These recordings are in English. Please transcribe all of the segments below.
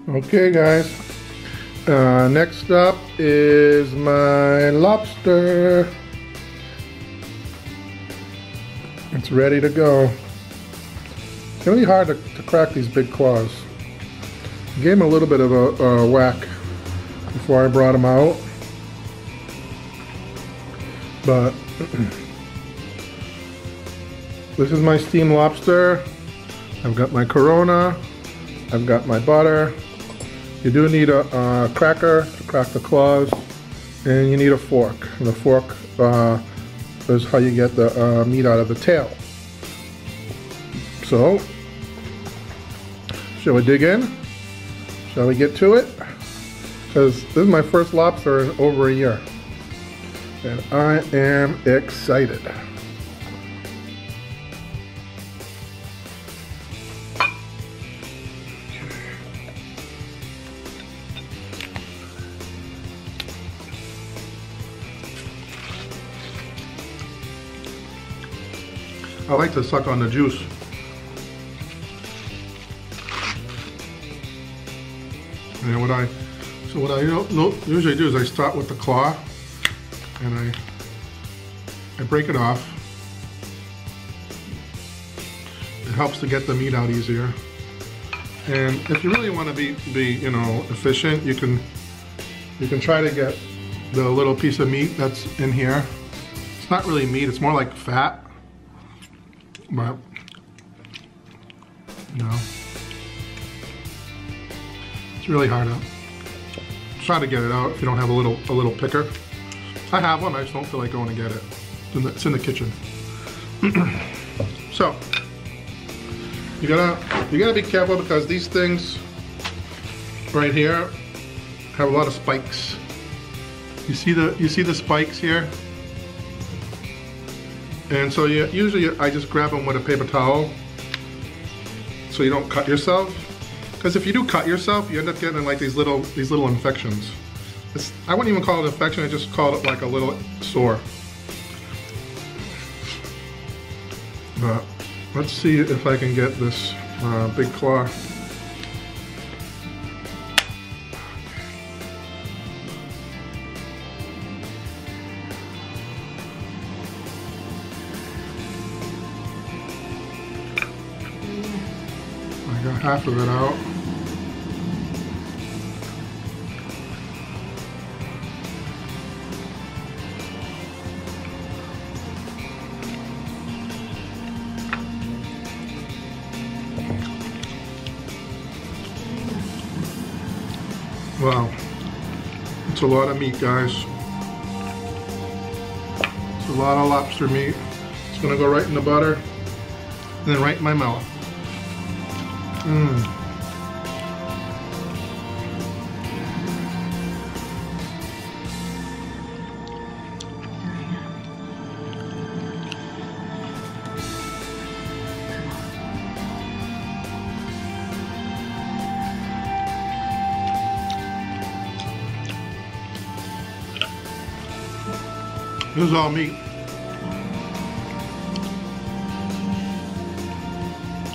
Okay guys, next up is my lobster. It's ready to go. It's really hard to crack these big claws. I gave him a little bit of a whack before I brought him out, but this is my steamed lobster. I've got my Corona, I've got my butter. You do need a cracker to crack the claws, and you need a fork. And the fork is how you get the meat out of the tail. So, shall we dig in? Shall we get to it? Because this is my first lobster in over a year, and I am excited. I like to suck on the juice. And what I usually do is I start with the claw and I break it off. It helps to get the meat out easier. And if you really want to be efficient, you can try to get the little piece of meat that's in here. It's not really meat, it's more like fat. But it's really hard to try to get it out if you don't have a little picker. I have one, I just don't feel like going to get it. It's in the kitchen. So you gotta be careful because these things right here have a lot of spikes. You see the spikes here? And so usually I just grab them with a paper towel so you don't cut yourself. Because if you do cut yourself, you end up getting like these little infections. I wouldn't even call it an infection, I just call it like a little sore. But let's see if I can get this big claw. I got half of it out. Wow, it's a lot of meat, guys. It's a lot of lobster meat. It's gonna go right in the butter and then right in my mouth. This is all meat.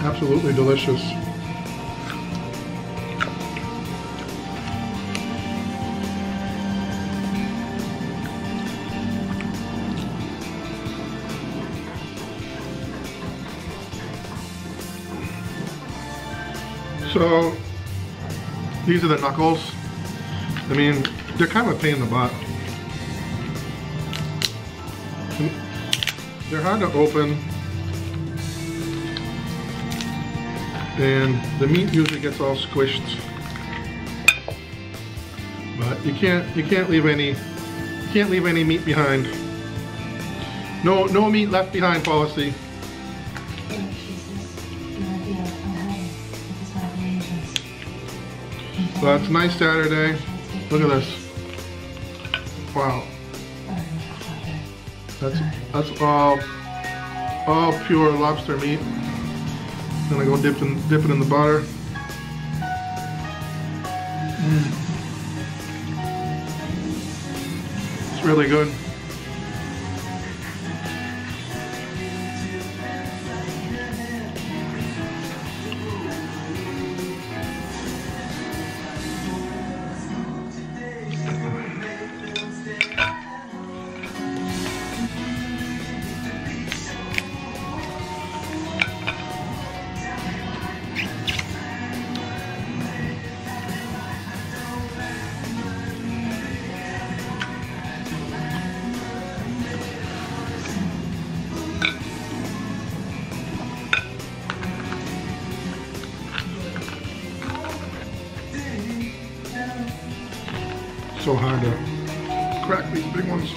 Absolutely delicious. So these are the knuckles. I mean, they're kind of a pain in the butt. They're hard to open, and the meat usually gets all squished. But you can't leave any meat behind. No meat left behind policy. So it's a nice Saturday. Look at this. Wow. That's all pure lobster meat. I'm gonna go dip it in the butter. It's really good. so hard to crack these big ones.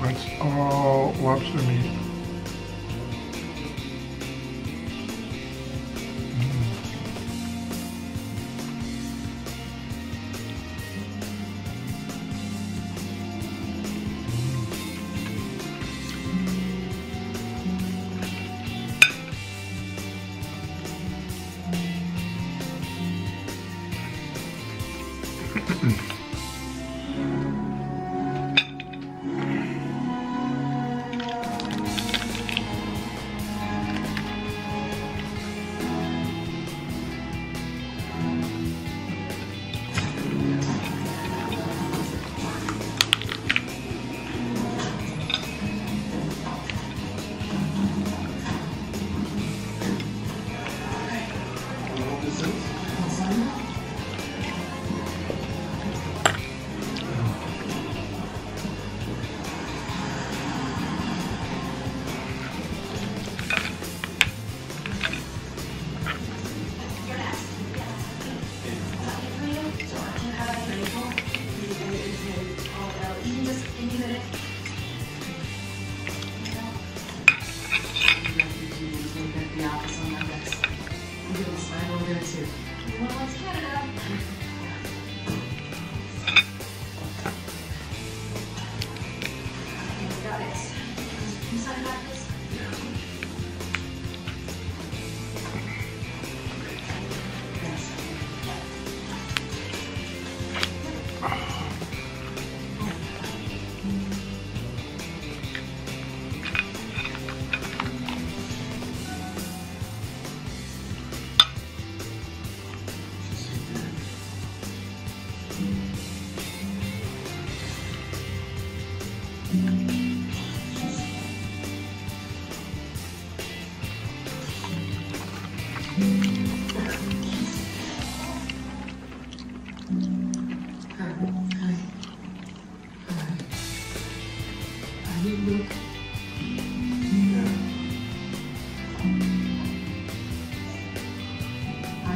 That's all lobster meat.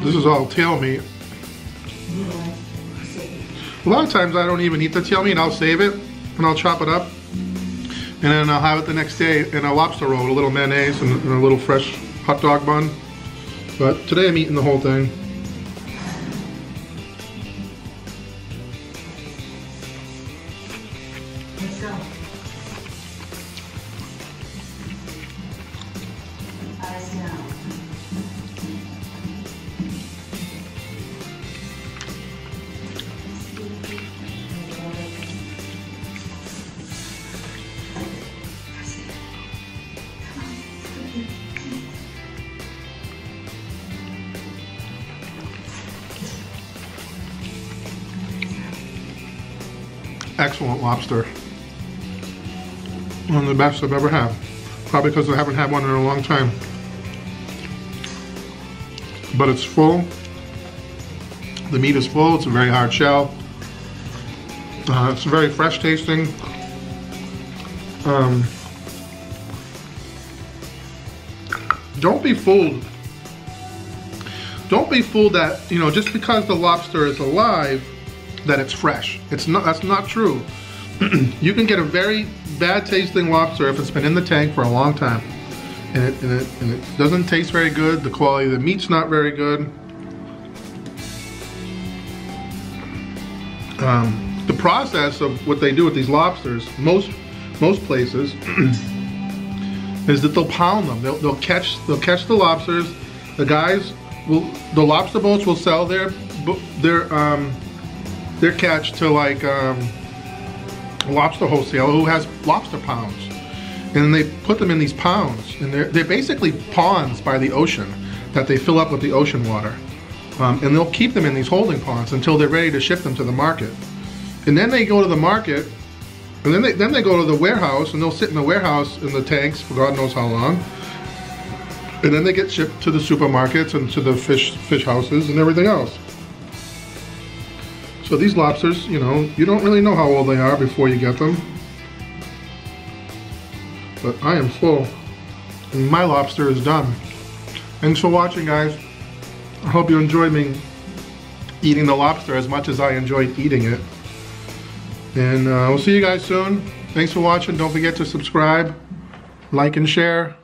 This is all tail meat. A lot of times I don't even eat the tail meat, and I'll save it and I'll chop it up, and then I'll have it the next day in a lobster roll with a little mayonnaise and a little fresh hot dog bun. But today I'm eating the whole thing. Let's go. Eyes down. Excellent lobster. One of the best I've ever had. Probably because I haven't had one in a long time. But it's full. The meat is full. It's a very hard shell. It's very fresh tasting. Don't be fooled. Don't be fooled that, you know, just because the lobster is alive, that it's fresh. It's not. That's not true. You can get a very bad tasting lobster if it's been in the tank for a long time, and it doesn't taste very good. The quality of the meat's not very good. The process of what they do with these lobsters, most places, is that they'll pound them. They'll catch the lobsters. The guys will, the lobster boats will sell their catch to like a lobster wholesaler who has lobster pounds, and they put them in these pounds, and they're basically ponds by the ocean that they fill up with the ocean water. And they'll keep them in these holding ponds until they're ready to ship them to the market. And then they go to the market, and then they go to the warehouse, and they'll sit in the warehouse in the tanks for God knows how long. And then they get shipped to the supermarkets and to the fish houses and everything else. So these lobsters, you know, you don't really know how old they are before you get them. But I am full, and my lobster is done. Thanks for watching, guys. I hope you enjoyed me eating the lobster as much as I enjoyed eating it. And we'll see you guys soon. Thanks for watching. Don't forget to subscribe, like, and share.